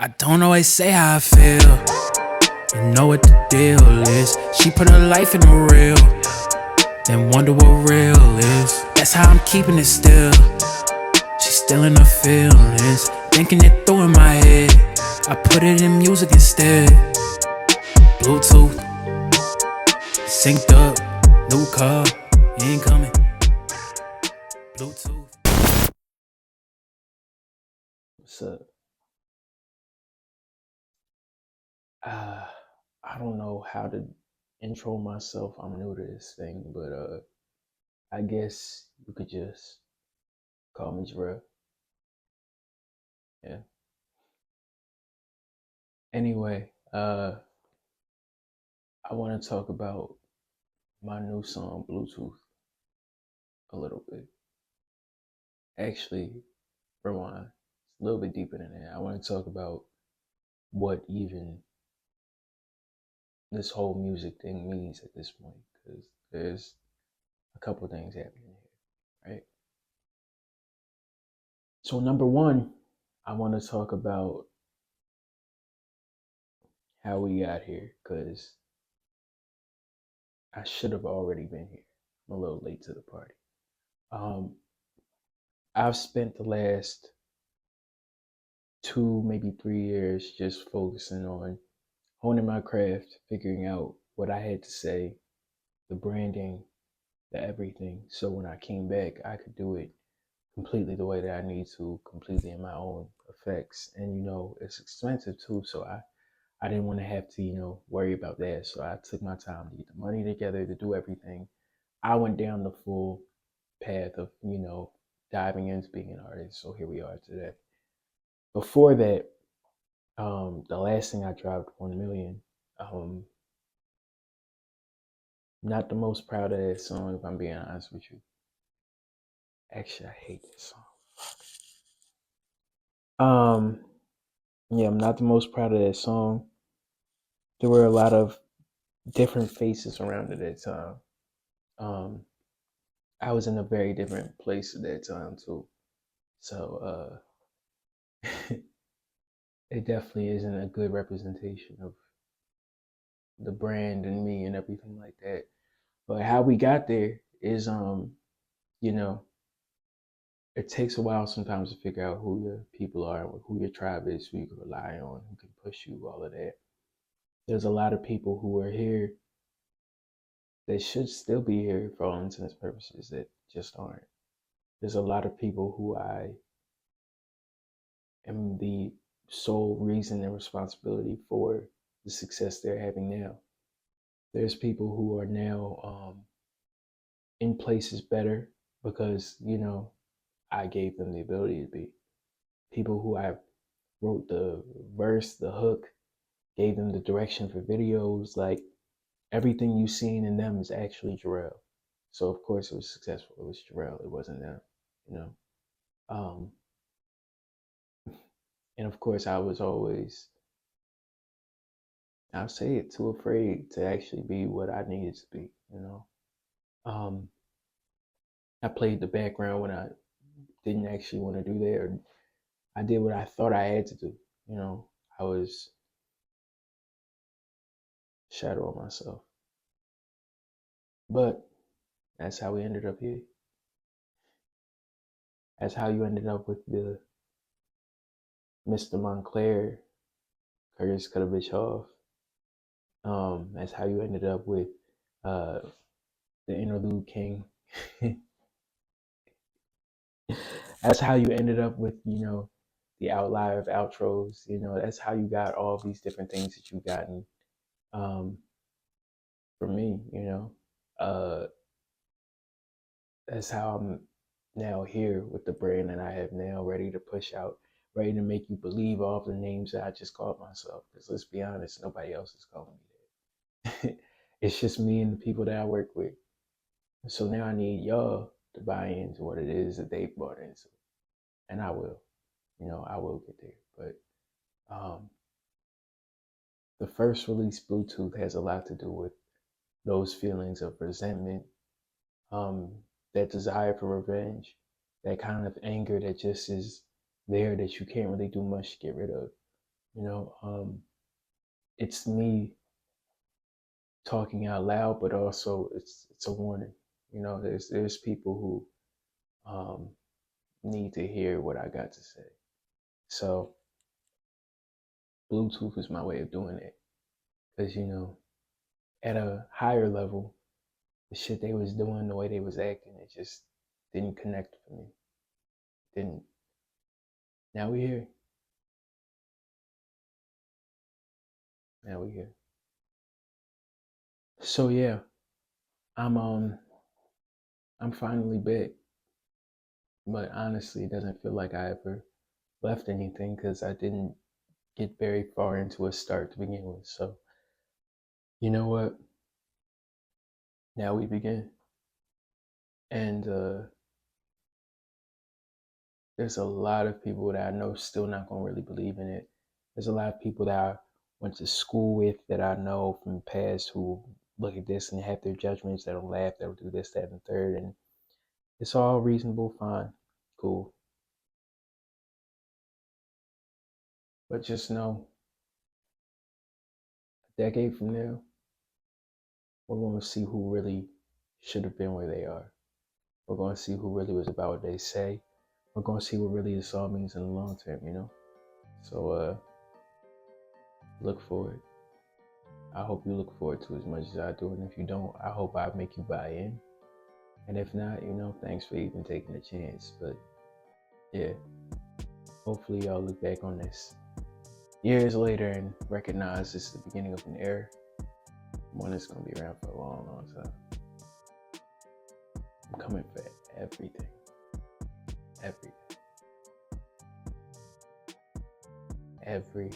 I don't always say how I feel. You know what the deal is. She put her life in the real, then wonder what real is. That's how I'm keeping it still. She's still in her feelings, thinking it through in my head. I put it in music instead. Bluetooth, synced up, new car, you ain't coming. Bluetooth. What's up? I don't know how to intro myself. I'm new to this thing, but I guess you could just call me Jerrelle. Yeah. Anyway, I want to talk about my new song, Bluetooth, a little bit. Actually, rewind. It's a little bit deeper than that. I want to talk about what even this whole music thing means at this point, because there's a couple things happening here, right? So number one, I want to talk about how we got here, because I should have already been here. I'm a little late to the party. I've spent the last 2, maybe 3 years just focusing on honing my craft, figuring out what I had to say, the branding, the everything. So when I came back, I could do it completely the way that I need to, completely in my own effects. And it's expensive too, so I didn't want to have to, worry about that. So I took my time to get the money together to do everything. I went down the full path of, diving into being an artist. So here we are today. Before that, the last thing I dropped, 1 million. Not the most proud of that song, if I'm being honest with you. Actually, I hate this song. Yeah, I'm not the most proud of that song. There were a lot of different faces around at that time. I was in a very different place at that time too. So it definitely isn't a good representation of the brand and me and everything like that. But how we got there is you know, it takes a while sometimes to figure out who your people are, who your tribe is, who you can rely on, who can push you, all of that. There's a lot of people who are here that should still be here for all intents and purposes that just aren't. There's a lot of people who I am the sole reason and responsibility for the success they're having now. There's people who are now in places better because, I gave them the ability to be. People who I wrote the verse, the hook, gave them the direction for videos. Like everything you've seen in them is actually Jerrelle. So of course it was successful. It was Jerrelle. It wasn't them, you know. Um, and of course I was always, I'll say it, too afraid to actually be what I needed to be. Um, I played the background when I didn't actually want to do that, or I did what I thought I had to do. I was shadowing myself. But that's how we ended up here. That's how you ended up with the Mr. Montclair, Curtis cut a bitch off. That's how you ended up with uh, the Interlude King. That's how you ended up with, the outlier of outros. That's how you got all these different things that you've gotten from me. Uh, that's how I'm now here with the brand that I have now, ready to push out, ready to make you believe all the names that I just called myself. Because let's be honest, nobody else is calling me that. It's just me and the people that I work with. So now I need y'all to buy into what it is that they bought into. And I will. I will get there. But the first release, Bluetooth, has a lot to do with those feelings of resentment, that desire for revenge, that kind of anger that just is there that you can't really do much to get rid of. You know, it's me talking out loud, but also it's a warning. You know, there's people who need to hear what I got to say. So Bluetooth is my way of doing it, because at a higher level, the shit they was doing, the way they was acting, it just didn't connect for me. Didn't. Now we here. Now we here. So yeah, I'm I'm finally back, but honestly, it doesn't feel like I ever left anything because I didn't get very far into a start to begin with. So you know what? Now we begin, and there's a lot of people that I know still not gonna really believe in it. There's a lot of people that I went to school with that I know from the past who look at this and have their judgments, that'll laugh, that'll do this, that, and the third, and it's all reasonable, fine, cool. But just know, a decade from now, we're going to see who really should have been where they are. We're going to see who really was about what they say. We're going to see what really this all means in the long term. So look forward. I hope you look forward to as much as I do. And if you don't, I hope I make you buy in. And if not, thanks for even taking the chance. But yeah, hopefully y'all look back on this years later and recognize this is the beginning of an era. One that's going to be around for a long, long time. I'm coming for everything. Everything. Every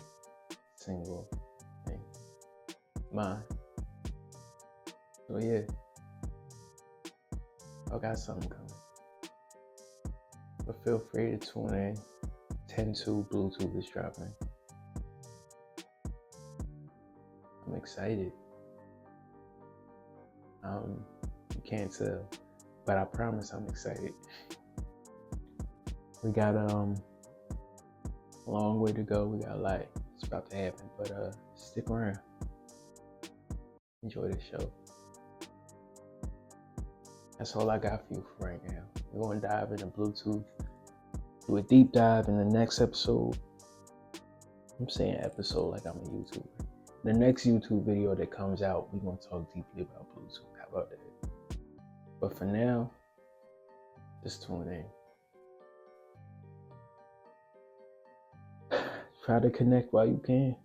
single thing. Mine. So yeah. I got something coming. But feel free to tune in. 10-2 Bluetooth is dropping. I'm excited. You can't tell, but I promise I'm excited. We got a long way to go. We got a lot. It's about to happen, but stick around. Enjoy the show. That's all I got for you for right now. We're going to dive into Bluetooth. Do a deep dive in the next episode. I'm saying episode like I'm a YouTuber. The next YouTube video that comes out, we're going to talk deeply about Bluetooth. How about that? But for now, just tune in. Try to connect while you can.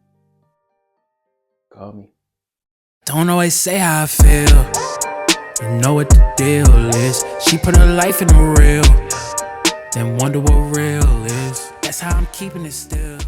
Call me. Don't always say how I feel. You know what the deal is. She put her life in the real, then wonder what real is. That's how I'm keeping it still.